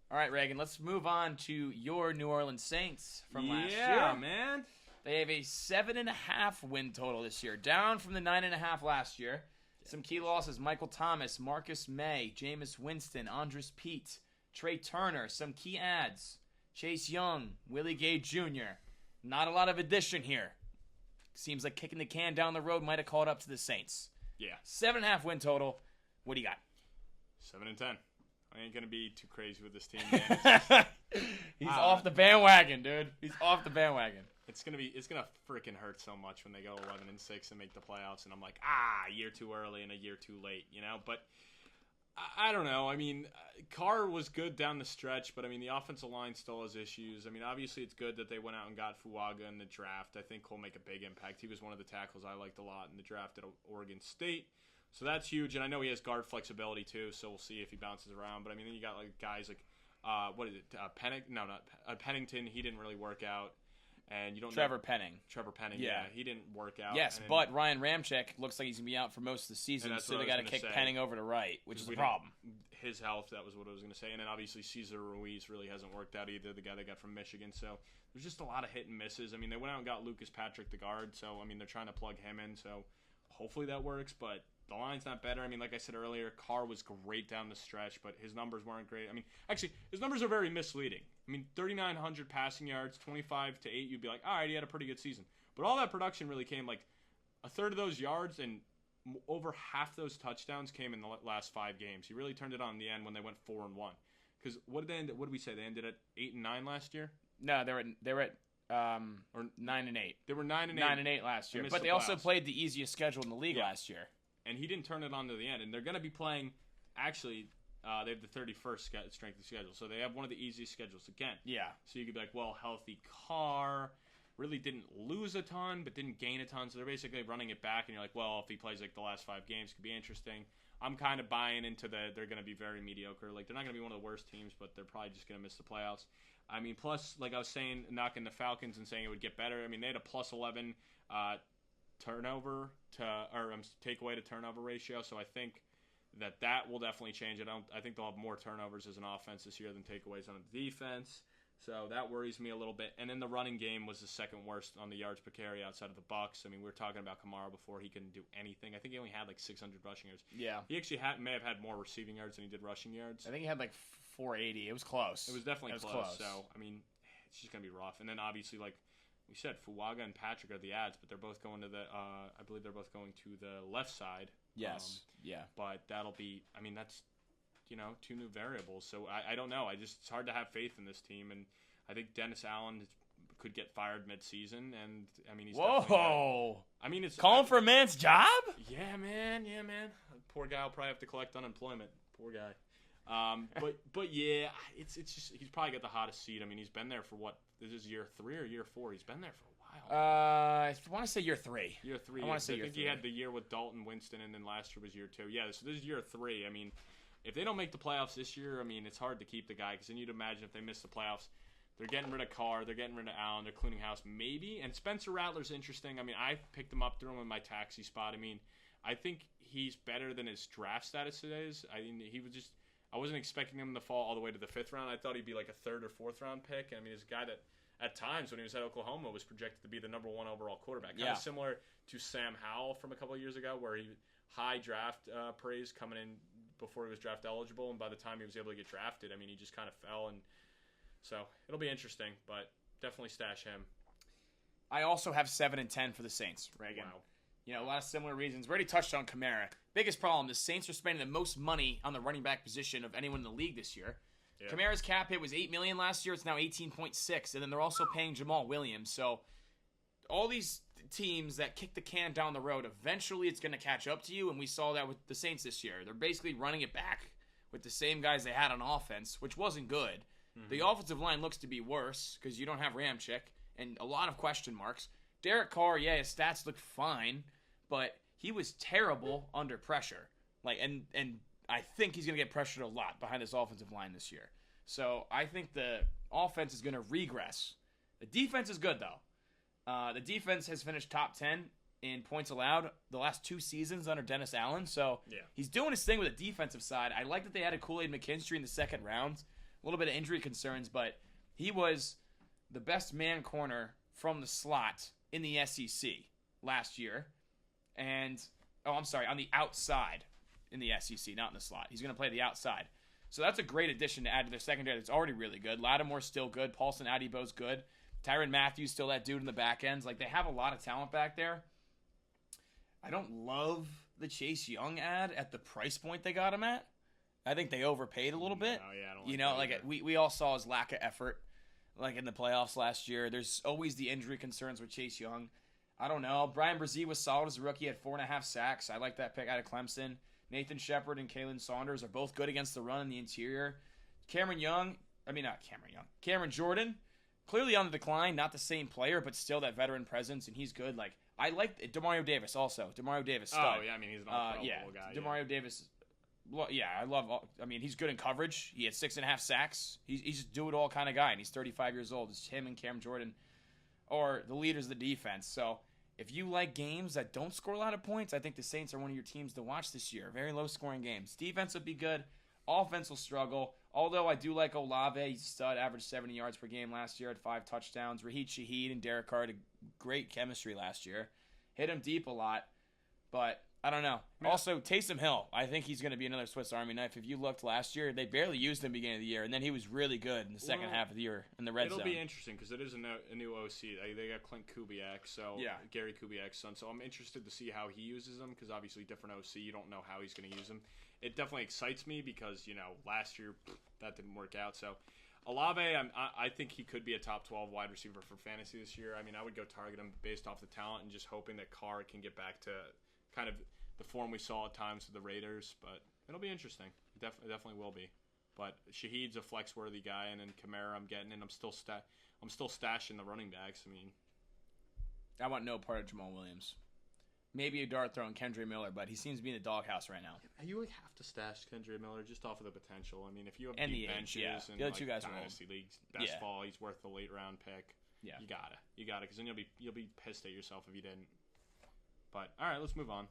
All right, Reagan, let's move on to your New Orleans Saints from last year. Yeah, man. They have a 7.5 win total this year, down from the 9.5 last year. Some key losses: Michael Thomas, Marcus May, Jameis Winston, Andres Pete, Trey Turner. Some key adds: Chase Young, Willie Gay Jr. Not a lot of addition here. Seems like kicking the can down the road might have caught up to the Saints. Yeah. 7.5 win total. What do you got? 7-10. I ain't gonna be too crazy with this team, man. He's off the bandwagon, dude. He's off the bandwagon. It's gonna freaking hurt so much when they go 11-6 and make the playoffs, and I'm like, a year too early and a year too late, you know. But I don't know. I mean, Carr was good down the stretch, but I mean, the offensive line still has issues. I mean, obviously, it's good that they went out and got Fuaga in the draft. I think he'll make a big impact. He was one of the tackles I liked a lot in the draft at Oregon State. So that's huge, and I know he has guard flexibility too. So we'll see if he bounces around. But I mean, then you got like guys like Pennington. He didn't really work out, and you don't. Trevor Penning. Yeah, he didn't work out. Yes, but Ryan Ramczyk looks like he's gonna be out for most of the season, so they got to kick Penning over to right, which is a problem. His health, that was what I was gonna say, and then obviously Cesar Ruiz really hasn't worked out either. The guy they got from Michigan, so there's just a lot of hit and misses. I mean, they went out and got Lucas Patrick, the guard, so I mean they're trying to plug him in, so hopefully that works, but. The line's not better. I mean, like I said earlier, Carr was great down the stretch, but his numbers weren't great. I mean, actually, his numbers are very misleading. I mean, 3,900 passing yards, 25 to 8, you'd be like, all right, he had a pretty good season. But all that production really came, like, a third of those yards and over half those touchdowns came in the last 5 games. He really turned it on in the end when they went 4-1. Because what did they end? What did we say? They ended at 8-9 last year. No, they were at 9-8. They were 9-8. 9-8 last year, but they also played the easiest schedule in the league last year. And he didn't turn it on to the end. And they're going to be playing, actually, they have the 31st strength of schedule. So they have one of the easiest schedules again. Yeah. So you could be like, well, healthy Carr really didn't lose a ton, but didn't gain a ton. So they're basically running it back. And you're like, well, if he plays like the last 5 games, it could be interesting. I'm kind of buying into they're going to be very mediocre. Like, they're not going to be one of the worst teams, but they're probably just going to miss the playoffs. I mean, plus, like I was saying, knocking the Falcons and saying it would get better. I mean, they had a plus 11 takeaway to turnover ratio, so I think that will definitely change. I think they'll have more turnovers as an offense this year than takeaways on the defense, so that worries me a little bit. And then the running game was the second worst on the yards per carry outside of the Bucs. I mean, we were talking about Kamara before. He couldn't do anything. I think he only had like 600 rushing yards. Yeah, he actually may have had more receiving yards than he did rushing yards. I think he had like 480. It was close. It was definitely close. So I mean, it's just gonna be rough. And then obviously, like we said, Fuaga and Patrick are the adds, but they're both going to I believe they're both going to the left side. Yes. Yeah. But that'll be, I mean, that's, 2 new variables. So I don't know. It's hard to have faith in this team. And I think Dennis Allen could get fired mid-season. And, I mean, he's Whoa. I mean, it's calling for a man's job? Yeah, man. Poor guy will probably have to collect unemployment. Poor guy. But yeah, it's just, he's probably got the hottest seat. I mean, he's been there for what? This is year 3 or year 4? He's been there for a while. I want to say year 3. Year 3. I want to say year 3. I think he had the year with Dalton, Winston, and then last year was year 2. Yeah, so this is year 3. I mean, if they don't make the playoffs this year, I mean, it's hard to keep the guy because then you'd imagine if they miss the playoffs, they're getting rid of Carr, they're getting rid of Allen, they're cleaning house maybe. And Spencer Rattler's interesting. I mean, I picked him up, threw him in my taxi spot. I mean, I think he's better than his draft status is. I mean, I wasn't expecting him to fall all the way to the 5th round. I thought he'd be like a 3rd or 4th round pick. I mean, he's a guy that at times when he was at Oklahoma was projected to be the number 1 overall quarterback. Kind of similar to Sam Howell from a couple of years ago where he high draft praise coming in before he was draft eligible. And by the time he was able to get drafted, I mean, he just kind of fell. And so it'll be interesting, but definitely stash him. I also have 7-10 for the Saints, Reagan. Wow. A lot of similar reasons. We already touched on Kamara. Biggest problem, the Saints are spending the most money on the running back position of anyone in the league this year. Yeah. Kamara's cap hit was $8 million last year. It's now 18.6, and then they're also paying Jamal Williams. So all these teams that kick the can down the road, eventually it's going to catch up to you, and we saw that with the Saints this year. They're basically running it back with the same guys they had on offense, which wasn't good. Mm-hmm. The offensive line looks to be worse because you don't have Ramczyk, and a lot of question marks. Derek Carr, yeah, his stats look fine, but he was terrible under pressure. And I think he's going to get pressured a lot behind this offensive line this year. So I think the offense is going to regress. The defense is good, though. The defense has finished top 10 in points allowed the last 2 seasons under Dennis Allen. So he's doing his thing with the defensive side. I like that they added Kool-Aid McKinstry in the 2nd round. little bit of injury concerns, but he was the best man corner from the slot in the SEC last year. And, on the outside in the SEC, not in the slot. He's going to play the outside. So that's a great addition to add to their secondary that's already really good. Lattimore's still good. Paulson Adebo's good. Tyrann Mathieu still that dude in the back ends. Like, they have a lot of talent back there. I don't love the Chase Young ad at the price point they got him at. I think they overpaid a little bit. Oh, yeah, I don't like we all saw his lack of effort, like in the playoffs last year. There's always the injury concerns with Chase Young. I don't know. Brian Brzee was solid as a rookie, had 4.5 sacks. I like that pick out of Clemson. Nathan Shepard and Kalen Saunders are both good against the run in the interior. Cameron Jordan, clearly on the decline, not the same player, but still that veteran presence, and he's good. Like, I like Demario Davis also. Demario Davis, stud. Oh, yeah, I mean, he's not a guy. Demario Davis, I love. I mean, he's good in coverage. He had 6.5 sacks. He's just do-it-all kind of guy, and he's 35 years old. It's him and Cam Jordan are the leaders of the defense. So if you like games that don't score a lot of points, I think the Saints are one of your teams to watch this year. Very low-scoring games. Defense will be good. Offense will struggle. Although I do like Olave. He's a stud, averaged 70 yards per game last year, had 5 touchdowns. Raheem Shaheed and Derek Carr had great chemistry last year. Hit him deep a lot, but I don't know. Yeah. Also, Taysom Hill, I think he's going to be another Swiss Army knife. If you looked last year, they barely used him at the beginning of the year, and then he was really good in the second half of the year in the red zone. It'll be interesting because it is a new OC. They got Clint Kubiak, Gary Kubiak's son. So I'm interested to see how he uses him because obviously different OC, you don't know how he's going to use him. It definitely excites me because, last year that didn't work out. So Olave, I think he could be a top 12 wide receiver for fantasy this year. I mean, I would go target him based off the talent and just hoping that Carr can get back to kind of the form we saw at times with the Raiders. But it'll be interesting. It definitely will be. But Shaheed's a flex-worthy guy, and then Kamara I'm getting, and I'm still stashing the running backs. I mean, I want no part of Jamal Williams. Maybe a dart throw in Kendre Miller, but he seems to be in the doghouse right now. You would have to stash Kendre Miller just off of the potential. I mean, if you have and deep the benches and the other two guys dynasty leagues, best ball, he's worth the late round pick. Yeah, you gotta, because then you'll be pissed at yourself if you didn't. But all right, let's move on.